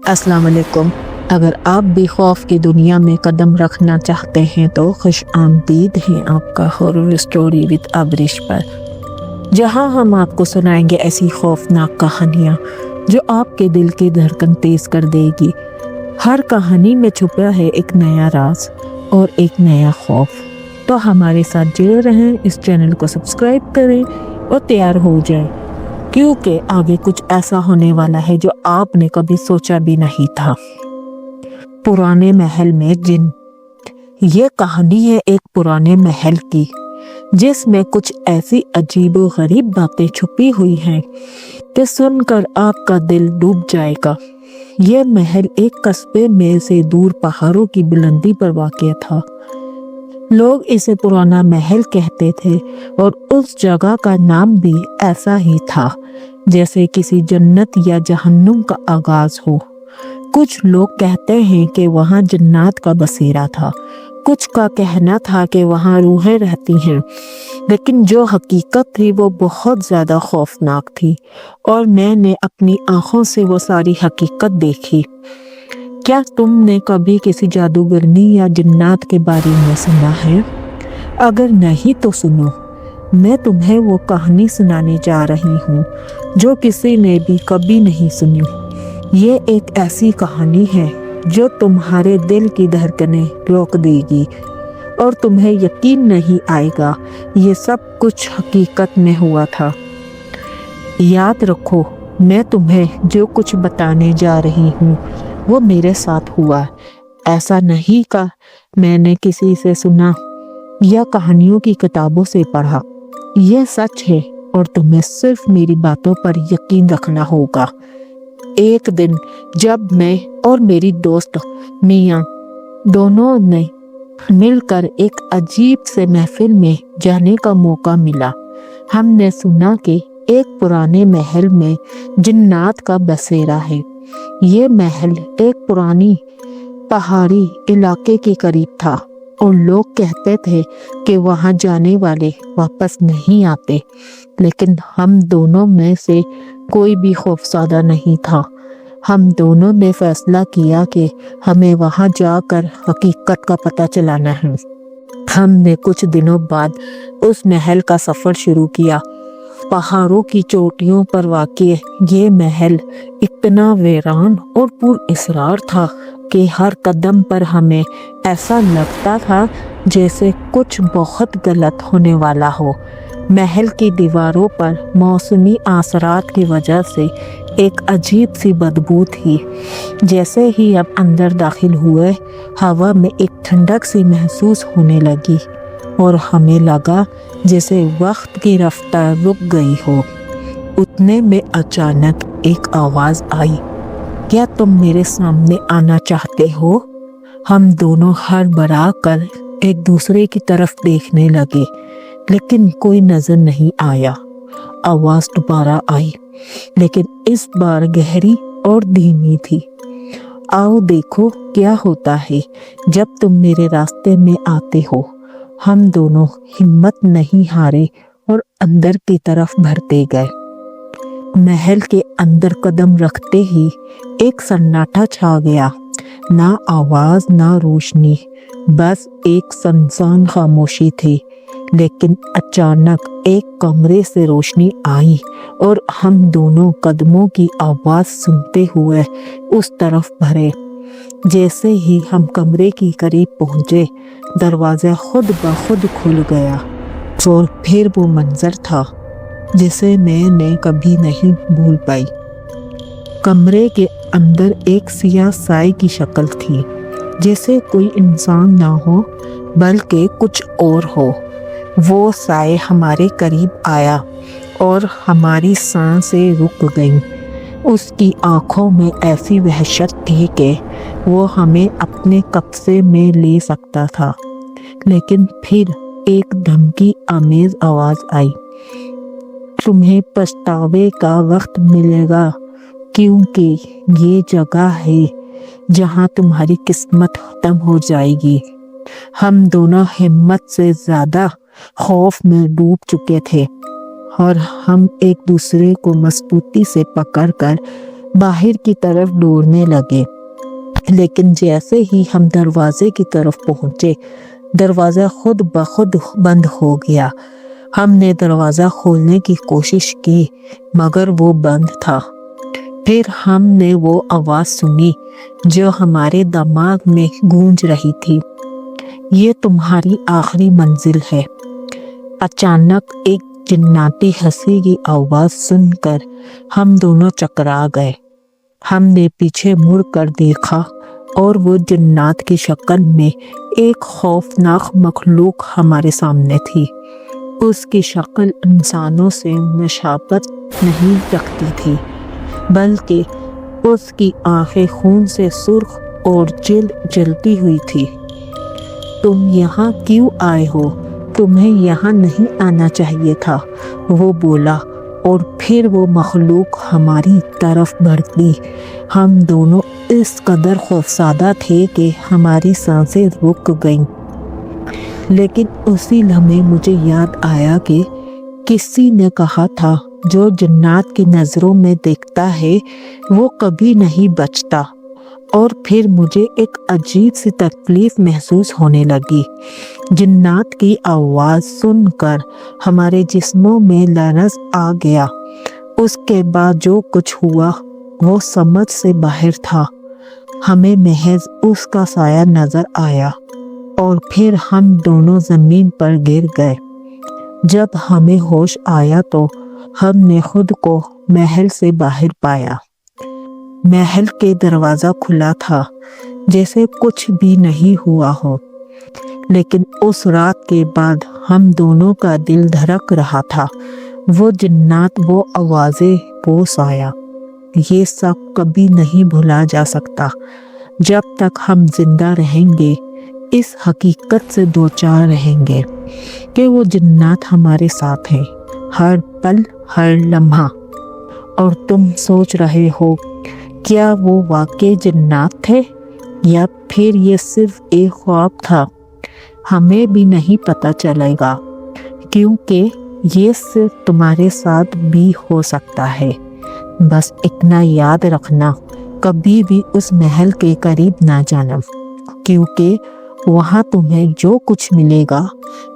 السلام علیکم۔ اگر آپ بھی خوف کی دنیا میں قدم رکھنا چاہتے ہیں تو خوش آمدید ہیں آپ کا ہارر اسٹوری وتھ ابریش پر، جہاں ہم آپ کو سنائیں گے ایسی خوفناک کہانیاں جو آپ کے دل کی دھڑکن تیز کر دے گی۔ ہر کہانی میں چھپا ہے ایک نیا راز اور ایک نیا خوف۔ تو ہمارے ساتھ جڑے رہیں، اس چینل کو سبسکرائب کریں اور تیار ہو جائیں، کیونکہ آگے کچھ ایسا ہونے والا ہے جو آپ نے کبھی سوچا بھی نہیں تھا۔ پرانے محل میں جن۔ یہ کہانی ہے ایک پرانے محل کی، جس میں کچھ ایسی عجیب و غریب باتیں چھپی ہوئی ہیں کہ سن کر آپ کا دل ڈوب جائے گا۔ یہ محل ایک قصبے میں سے دور پہاڑوں کی بلندی پر واقع تھا۔ لوگ اسے پرانا محل کہتے تھے اور اس جگہ کا نام بھی ایسا ہی تھا جیسے کسی جنت یا جہنم کا آغاز ہو۔ کچھ لوگ کہتے ہیں کہ وہاں جنات کا بسیرا تھا، کچھ کا کہنا تھا کہ وہاں روحیں رہتی ہیں، لیکن جو حقیقت تھی وہ بہت زیادہ خوفناک تھی، اور میں نے اپنی آنکھوں سے وہ ساری حقیقت دیکھی۔ کیا تم نے کبھی کسی جادوگرنی یا جنات کے بارے میں سنا ہے؟ اگر نہیں تو سنو، میں تمہیں وہ کہانی سنانے جا رہی ہوں جو کسی نے بھی کبھی نہیں سنی۔ یہ ایک ایسی کہانی ہے جو تمہارے دل کی دھڑکنیں روک دے گی اور تمہیں یقین نہیں آئے گا یہ سب کچھ حقیقت میں ہوا تھا۔ یاد رکھو، میں تمہیں جو کچھ بتانے جا رہی ہوں وہ میرے ساتھ ہوا۔ ایسا نہیں کہ میں نے کسی سے سنا یا کہانیوں کی کتابوں سے پڑھا۔ یہ سچ ہے اور تمہیں صرف میری باتوں پر یقین رکھنا ہوگا۔ ایک دن جب میں اور میری دوست میاں دونوں نے مل کر ایک عجیب سے محفل میں جانے کا موقع ملا، ہم نے سنا کہ ایک پرانے محل میں جنات کا بسیرا ہے۔ یہ محل ایک پرانی پہاڑی علاقے کے قریب تھا اور لوگ کہتے تھے کہ وہاں جانے والے واپس نہیں آتے، لیکن ہم دونوں میں سے کوئی بھی خوفزدہ نہیں تھا۔ ہم دونوں نے فیصلہ کیا کہ ہمیں وہاں جا کر حقیقت کا پتہ چلانا ہے۔ ہم نے کچھ دنوں بعد اس محل کا سفر شروع کیا۔ پہاڑوں کی چوٹیوں پر واقع یہ محل اتنا ویران اور پر اسرار تھا کہ ہر قدم پر ہمیں ایسا لگتا تھا جیسے کچھ بہت غلط ہونے والا ہو۔ محل کی دیواروں پر موسمی اثرات کی وجہ سے ایک عجیب سی بدبو تھی۔ جیسے ہی اب اندر داخل ہوئے، ہوا میں ایک ٹھنڈک سی محسوس ہونے لگی اور ہمیں لگا جیسے وقت کی رفتار رک گئی ہو۔ اتنے میں اچانک ایک آواز آئی، کیا تم میرے سامنے آنا چاہتے ہو؟ ہم دونوں ہڑبڑا کر ایک دوسرے کی طرف دیکھنے لگے، لیکن کوئی نظر نہیں آیا۔ آواز دوبارہ آئی، لیکن اس بار گہری اور دھیمی تھی۔ آؤ دیکھو کیا ہوتا ہے جب تم میرے راستے میں آتے ہو۔ ہم دونوں ہمت نہیں ہارے اور اندر کی طرف بڑھتے گئے۔ محل کے اندر قدم رکھتے ہی ایک سناٹا چھا گیا، نہ آواز نہ روشنی، بس ایک سنسان خاموشی تھی۔ لیکن اچانک ایک کمرے سے روشنی آئی اور ہم دونوں قدموں کی آواز سنتے ہوئے اس طرف بڑھے۔ جیسے ہی ہم کمرے کی قریب پہنچے، دروازہ خود بخود کھل گیا اور پھر وہ منظر تھا جسے میں نے کبھی نہیں بھول پائی۔ کمرے کے اندر ایک سیاہ سائے کی شکل تھی، جیسے کوئی انسان نہ ہو بلکہ کچھ اور ہو۔ وہ سائے ہمارے قریب آیا اور ہماری سانسیں رک گئیں۔ اس کی آنکھوں میں ایسی وحشت تھی کہ وہ ہمیں اپنے قبضے میں لے سکتا تھا۔ لیکن پھر ایک دھمکی آمیز آواز آئی، تمہیں پچھتاوے کا وقت ملے گا، کیونکہ یہ جگہ ہے جہاں تمہاری قسمت ختم ہو جائے گی۔ ہم دونوں ہمت سے زیادہ خوف میں ڈوب چکے تھے۔ اور ہم ایک دوسرے کو مضبوطی سے پکڑ کر باہر کی طرف دوڑنے لگے، لیکن جیسے ہی ہم دروازے کی طرف پہنچے دروازہ خود بخود بند ہو گیا۔ ہم نے دروازہ کھولنے کی کوشش کی مگر وہ بند تھا۔ پھر ہم نے وہ آواز سنی جو ہمارے دماغ میں گونج رہی تھی، یہ تمہاری آخری منزل ہے۔ اچانک ایک جناتی ہنسی کی آواز سن کر ہم دونوں چکرا گئے۔ ہم نے پیچھے مڑ کر دیکھا اور وہ جنات کی شکل میں ایک خوفناک مخلوق ہمارے سامنے تھی۔ اس کی شکل انسانوں سے مشابہت نہیں رکھتی تھی، بلکہ اس کی آنکھیں خون سے سرخ اور جلد جلتی ہوئی تھی۔ تم یہاں کیوں آئے ہو؟ تمہیں یہاں نہیں آنا چاہیے تھا، وہ بولا، اور پھر وہ مخلوق ہماری طرف بڑھتی۔ ہم دونوں اس قدر خوفزدہ تھے کہ ہماری سانسیں رک گئیں۔ لیکن اسی لمحے مجھے یاد آیا کہ کسی نے کہا تھا جو جنات کی نظروں میں دیکھتا ہے وہ کبھی نہیں بچتا، اور پھر مجھے ایک عجیب سی تکلیف محسوس ہونے لگی۔ جنات کی آواز سن کر ہمارے جسموں میں لرز آ گیا۔ اس کے بعد جو کچھ ہوا وہ سمجھ سے باہر تھا۔ ہمیں محض اس کا سایہ نظر آیا اور پھر ہم دونوں زمین پر گر گئے۔ جب ہمیں ہوش آیا تو ہم نے خود کو محل سے باہر پایا۔ محل کے دروازہ کھلا تھا جیسے کچھ بھی نہیں ہوا ہو، لیکن اس رات کے بعد ہم دونوں کا دل دھڑک رہا تھا۔ وہ جنات، وہ آوازیں، وہ سایہ، یہ سب کبھی نہیں بھولا جا سکتا۔ جب تک ہم زندہ رہیں گے اس حقیقت سے دوچار رہیں گے کہ وہ جنات ہمارے ساتھ ہیں، ہر پل، ہر لمحہ۔ اور تم سوچ رہے ہو کیا وہ واقعی جنات تھے یا پھر یہ صرف ایک خواب تھا؟ ہمیں بھی نہیں پتہ چلے گا، کیونکہ یہ صرف تمہارے ساتھ بھی ہو سکتا ہے۔ بس اتنا یاد رکھنا، کبھی بھی اس محل کے قریب نہ جانا، کیونکہ وہاں تمہیں جو کچھ ملے گا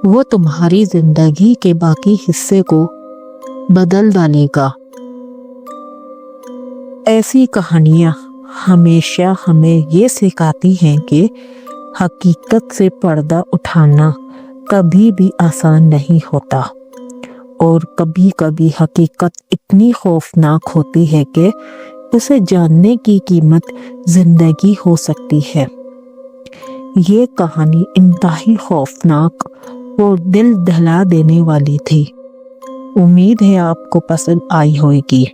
وہ تمہاری زندگی کے باقی حصے کو بدل ڈالے گا۔ ایسی کہانیاں ہمیشہ ہمیں یہ سکھاتی ہیں کہ حقیقت سے پردہ اٹھانا کبھی بھی آسان نہیں ہوتا، اور کبھی کبھی حقیقت اتنی خوفناک ہوتی ہے کہ اسے جاننے کی قیمت زندگی ہو سکتی ہے۔ یہ کہانی انتہائی خوفناک اور دل دہلا دینے والی تھی۔ امید ہے آپ کو پسند آئی ہوگی۔